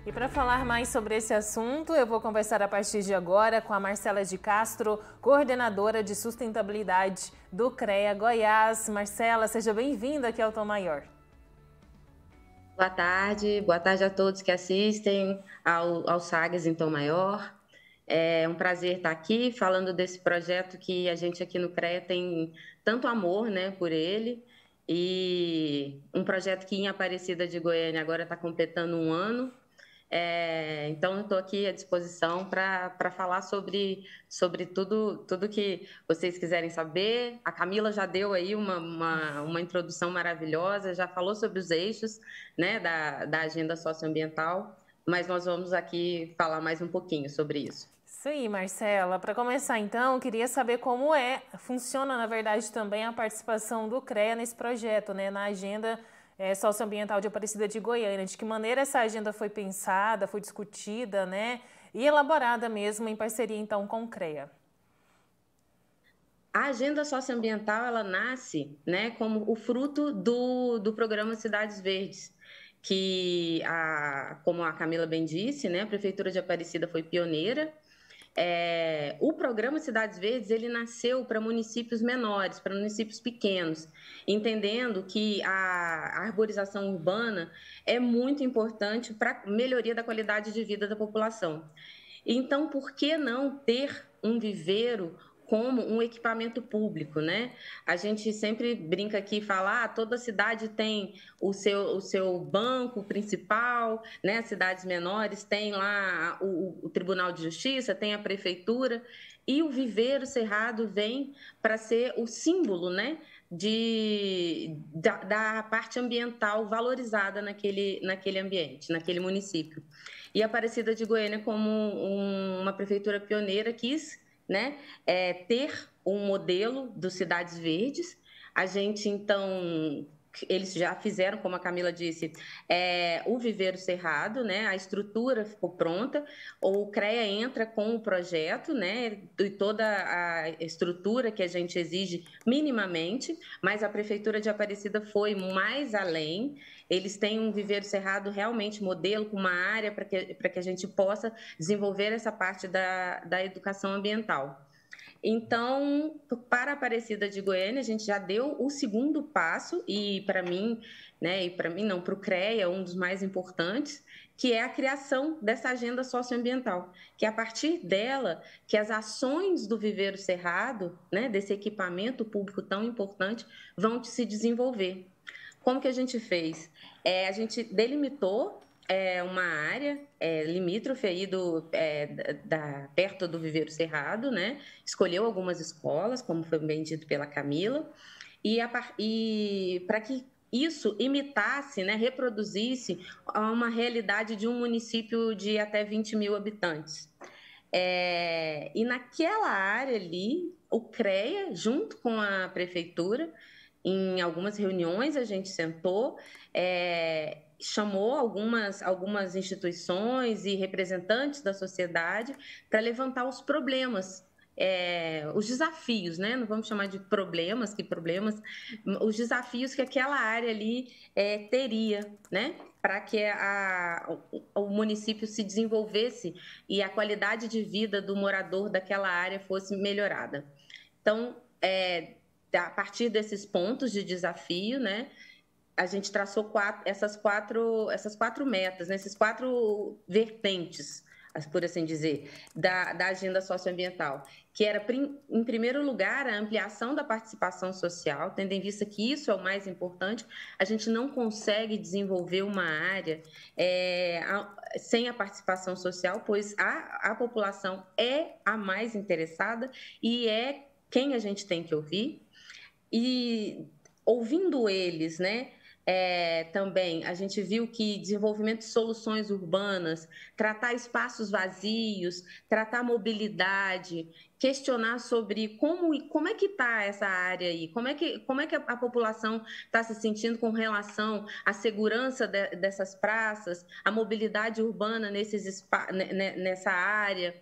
E para falar mais sobre esse assunto, eu vou conversar a partir de agora com a Marcela de Castro, coordenadora de sustentabilidade do CREA Goiás. Marcela, seja bem-vinda aqui ao Tom Maior. Boa tarde a todos que assistem ao Sagas em Tom Maior. É um prazer estar aqui falando desse projeto que a gente aqui no CREA tem tanto amor, né, por ele. E um projeto que em Aparecida de Goiânia agora está completando um ano. Então, eu estou aqui à disposição para falar sobre tudo que vocês quiserem saber. A Camila já deu aí uma introdução maravilhosa, já falou sobre os eixos, né, da agenda socioambiental, mas nós vamos aqui falar mais um pouquinho sobre isso. Isso aí, Marcela. Para começar, então, eu queria saber como funciona, na verdade, também a participação do CREA nesse projeto, né, na agenda socioambiental de Aparecida de Goiânia. De que maneira essa agenda foi pensada, foi discutida, né, e elaborada mesmo em parceria, então, com o CREA? A agenda socioambiental, ela nasce, né, como o fruto do programa Cidades Verdes, que, como a Camila bem disse, né, a Prefeitura de Aparecida foi pioneira. O programa Cidades Verdes, ele nasceu para municípios menores, para municípios pequenos, entendendo que a arborização urbana é muito importante para a melhoria da qualidade de vida da população. Então, por que não ter um viveiro como um equipamento público, né? A gente sempre brinca aqui e fala, toda cidade tem o seu banco principal, né? As cidades menores têm lá o Tribunal de Justiça, tem a prefeitura, e o viveiro cerrado vem para ser o símbolo, né? Da parte ambiental valorizada naquele ambiente, naquele município. E a Aparecida de Goiânia, como uma prefeitura pioneira, quis, né, ter um modelo dos Cidades Verdes. A gente, então, eles já fizeram, como a Camila disse, o viveiro cerrado, né, a estrutura ficou pronta, o CREA entra com o projeto, né, e toda a estrutura que a gente exige minimamente, mas a Prefeitura de Aparecida foi mais além. Eles têm um viveiro cerrado realmente modelo, com uma área para que a gente possa desenvolver essa parte da educação ambiental. Então, para a Aparecida de Goiânia, a gente já deu o segundo passo, e para mim, né, e para mim não, para o CREA, um dos mais importantes, que é a criação dessa agenda socioambiental, que é a partir dela que as ações do Viveiro Cerrado, né, desse equipamento público tão importante, vão se desenvolver. Como que a gente fez? A gente delimitou uma área limítrofe aí perto do Viveiro Cerrado, né? Escolheu algumas escolas, como foi bem dito pela Camila, e para que isso imitasse, né, reproduzisse uma realidade de um município de até 20 mil habitantes. E naquela área ali, o CREA, junto com a prefeitura, em algumas reuniões a gente sentou, chamou algumas instituições e representantes da sociedade para levantar os problemas, os desafios, né? Não vamos chamar de problemas, os desafios que aquela área ali teria, né? Para que o município se desenvolvesse e a qualidade de vida do morador daquela área fosse melhorada. Então, a partir desses pontos de desafio, né, a gente traçou essas quatro metas, né, esses 4 vertentes, por assim dizer, da agenda socioambiental, que era, em primeiro lugar, a ampliação da participação social, tendo em vista que isso é o mais importante. A gente não consegue desenvolver uma área sem a participação social, pois a população é a mais interessada e é quem a gente tem que ouvir. E ouvindo eles, né, também a gente viu que desenvolvimento de soluções urbanas, tratar espaços vazios, tratar mobilidade, questionar sobre como é que está essa área aí, como é que a população está se sentindo com relação à segurança dessas praças, a mobilidade urbana nessa área.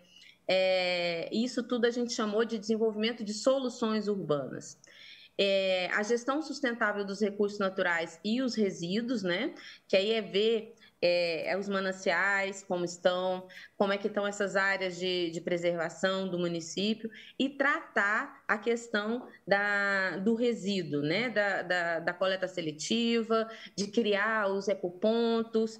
Isso tudo a gente chamou de desenvolvimento de soluções urbanas. A gestão sustentável dos recursos naturais e os resíduos, né? Que aí é ver os mananciais, como é que estão essas áreas de preservação do município, e tratar a questão do resíduo, né? Da coleta seletiva, de criar os ecopontos,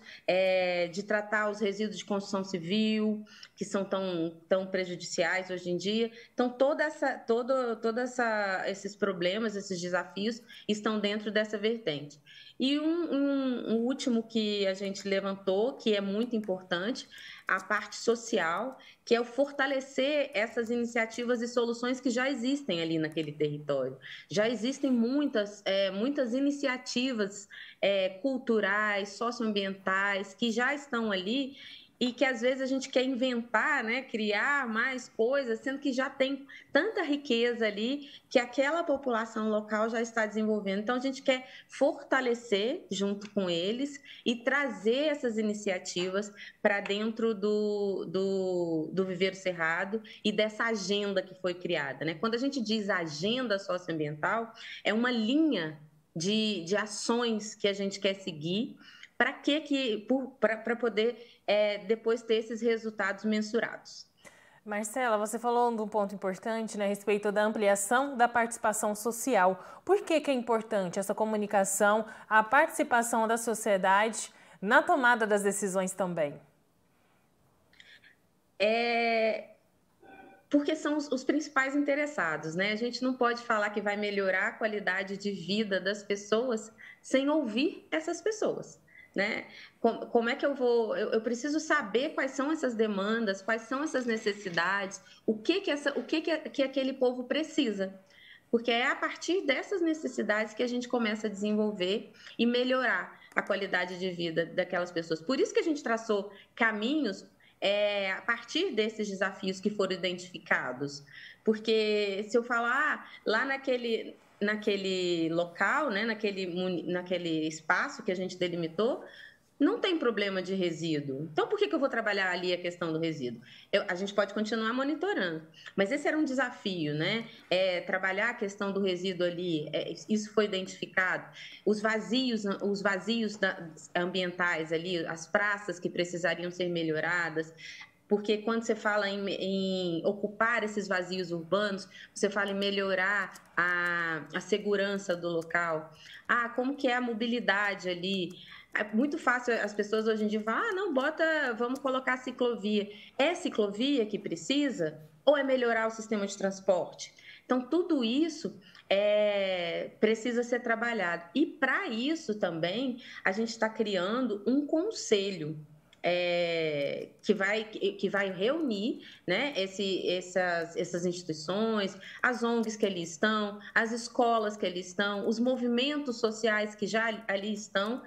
de tratar os resíduos de construção civil, que são tão prejudiciais hoje em dia. Então, esses problemas, esses desafios estão dentro dessa vertente. E um último que a gente levantou, que é muito importante, a parte social, que é o fortalecer essas iniciativas e soluções que já existem ali naquele território. Já existem muitas iniciativas culturais, socioambientais, que já estão ali e que às vezes a gente quer inventar, né, criar mais coisas, sendo que já tem tanta riqueza ali que aquela população local já está desenvolvendo. Então, a gente quer fortalecer junto com eles e trazer essas iniciativas para dentro do Viveiro Cerrado e dessa agenda que foi criada, né? Quando a gente diz agenda socioambiental, é uma linha de ações que a gente quer seguir para poder depois ter esses resultados mensurados. Marcela, você falou de um ponto importante, né, a respeito da ampliação da participação social. Por que é importante essa comunicação, a participação da sociedade na tomada das decisões também? Porque são os principais interessados, né? A gente não pode falar que vai melhorar a qualidade de vida das pessoas sem ouvir essas pessoas. Né? Como é que eu vou? Eu preciso saber quais são essas demandas, quais são essas necessidades, o que aquele povo precisa. Porque é a partir dessas necessidades que a gente começa a desenvolver e melhorar a qualidade de vida daquelas pessoas. Por isso que a gente traçou caminhos a partir desses desafios que foram identificados. Porque se eu falar lá naquele local, né, naquele espaço que a gente delimitou, não tem problema de resíduo. Então, por que eu vou trabalhar ali a questão do resíduo? A gente pode continuar monitorando, mas esse era um desafio, né? Trabalhar a questão do resíduo ali, isso foi identificado. Os vazios ambientais ali, as praças que precisariam ser melhoradas, porque quando você fala em ocupar esses vazios urbanos, você fala em melhorar a segurança do local. Como que é a mobilidade ali? É muito fácil, as pessoas hoje em dia falam, não, vamos colocar ciclovia. É ciclovia que precisa? Ou é melhorar o sistema de transporte? Então, tudo isso precisa ser trabalhado. E, para isso também, a gente está criando um conselho que vai reunir, né, essas instituições, as ONGs que ali estão, as escolas que ali estão, os movimentos sociais que já ali estão,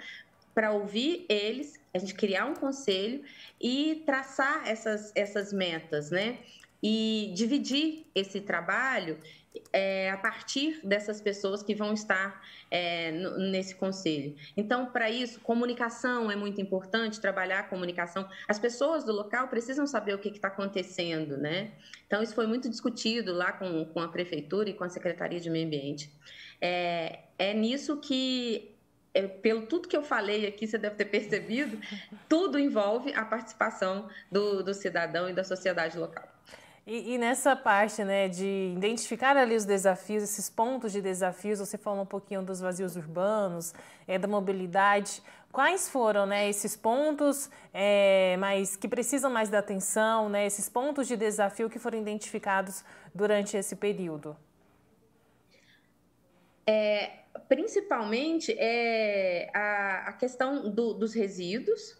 para ouvir eles, a gente criar um conselho e traçar essas metas, né? E dividir esse trabalho a partir dessas pessoas que vão estar nesse conselho. Então, para isso, comunicação é muito importante, trabalhar a comunicação. As pessoas do local precisam saber o que está acontecendo, né? Então, isso foi muito discutido lá com a Prefeitura e com a Secretaria de Meio Ambiente. É nisso que pelo tudo que eu falei aqui, você deve ter percebido, tudo envolve a participação do cidadão e da sociedade local. E nessa parte, né, de identificar ali os desafios, esses pontos de desafios, você falou um pouquinho dos vazios urbanos, da mobilidade. Quais foram, né, esses pontos mas que precisam mais da atenção, né, esses pontos de desafio que foram identificados durante esse período? Principalmente a questão dos resíduos,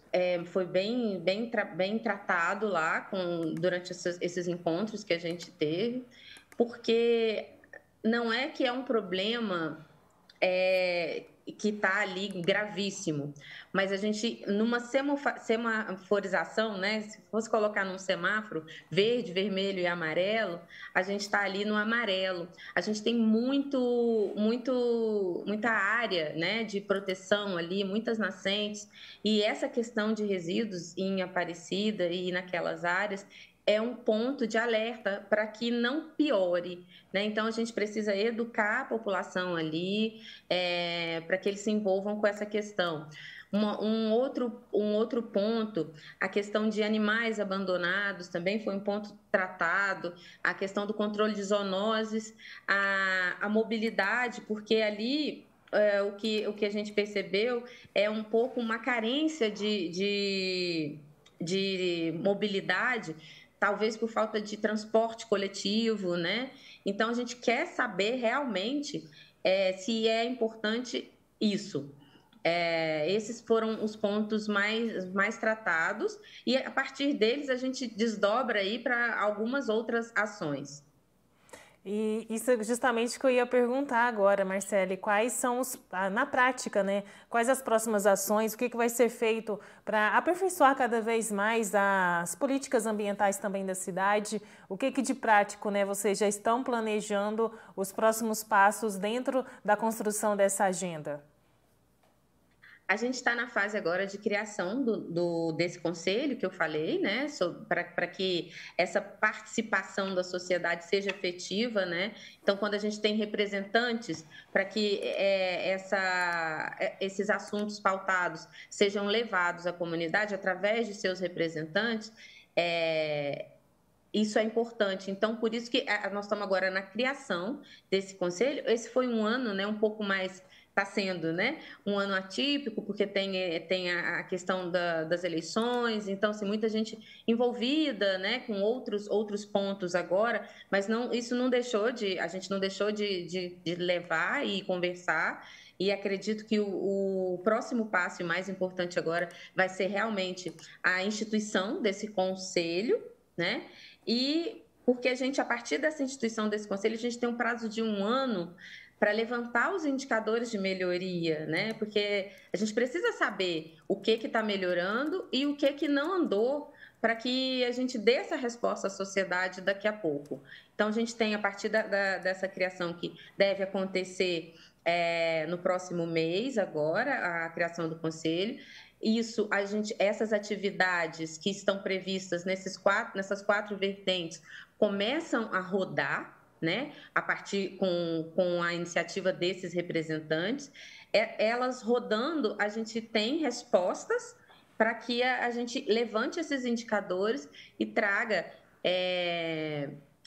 foi bem tratado lá durante esses encontros que a gente teve, porque não é que é um problema que está ali gravíssimo, mas a gente, numa semaforização, né, se fosse colocar num semáforo verde, vermelho e amarelo, a gente está ali no amarelo. A gente tem muita área, né, de proteção ali, muitas nascentes, e essa questão de resíduos em Aparecida e naquelas áreas é um ponto de alerta para que não piore, né? Então, a gente precisa educar a população ali para que eles se envolvam com essa questão. Um outro ponto, a questão de animais abandonados também foi um ponto tratado, a questão do controle de zoonoses, a mobilidade, porque ali o que a gente percebeu é um pouco uma carência de mobilidade, talvez por falta de transporte coletivo, né? Então, a gente quer saber realmente se é importante isso. Esses foram os pontos mais tratados e a partir deles a gente desdobra aí para algumas outras ações. E isso é justamente o que eu ia perguntar agora, Marcele, quais são na prática, né? Quais as próximas ações, o que vai ser feito para aperfeiçoar cada vez mais as políticas ambientais também da cidade? O que de prático, né, vocês já estão planejando os próximos passos dentro da construção dessa agenda? A gente está na fase agora de criação desse conselho que eu falei, né? Para que essa participação da sociedade seja efetiva, né? Então, quando a gente tem representantes, para que esses assuntos pautados sejam levados à comunidade através de seus representantes, isso é importante. Então, por isso que nós estamos agora na criação desse conselho. Esse foi um ano, né, um pouco mais, está sendo, né, um ano atípico, porque tem a questão das eleições, então, assim, muita gente envolvida, né, com outros pontos agora, mas isso não deixou a gente não deixou de levar e conversar. E acredito que o próximo passo e mais importante agora vai ser realmente a instituição desse conselho, né? E porque a gente, a partir dessa instituição desse conselho, a gente tem um prazo de um ano para levantar os indicadores de melhoria, né? Porque a gente precisa saber o que está melhorando e o que não andou para que a gente dê essa resposta à sociedade daqui a pouco. Então, a gente tem, a partir dessa criação que deve acontecer no próximo mês, agora, a criação do conselho, essas atividades que estão previstas nessas quatro vertentes começam a rodar, né? A partir com a iniciativa desses representantes, elas rodando, a gente tem respostas para que a gente levante esses indicadores e traga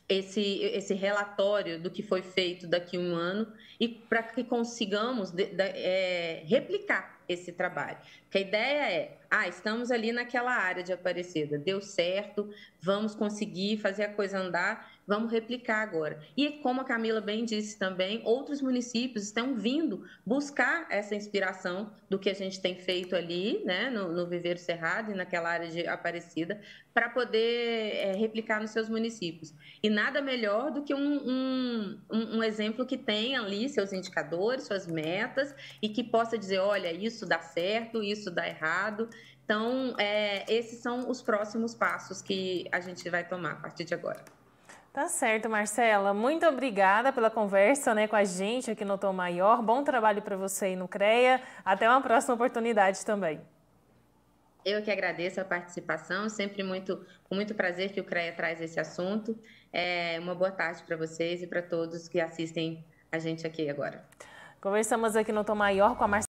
esse relatório do que foi feito daqui a um ano e para que consigamos replicar esse trabalho. Porque a ideia estamos ali naquela área de Aparecida, deu certo, vamos conseguir fazer a coisa andar, vamos replicar agora. E como a Camila bem disse também, outros municípios estão vindo buscar essa inspiração do que a gente tem feito ali, né, no Viveiro Cerrado e naquela área de Aparecida, para poder replicar nos seus municípios. E nada melhor do que um exemplo que tenha ali seus indicadores, suas metas, e que possa dizer, olha, isso dá certo, isso dá errado. Então, esses são os próximos passos que a gente vai tomar a partir de agora. Tá certo, Marcela. Muito obrigada pela conversa, né, com a gente aqui no Tom Maior. Bom trabalho para você aí no CREA. Até uma próxima oportunidade também. Eu que agradeço a participação, sempre com muito prazer que o CREA traz esse assunto. Uma boa tarde para vocês e para todos que assistem a gente aqui agora. Conversamos aqui no Tom Maior com a Marcela.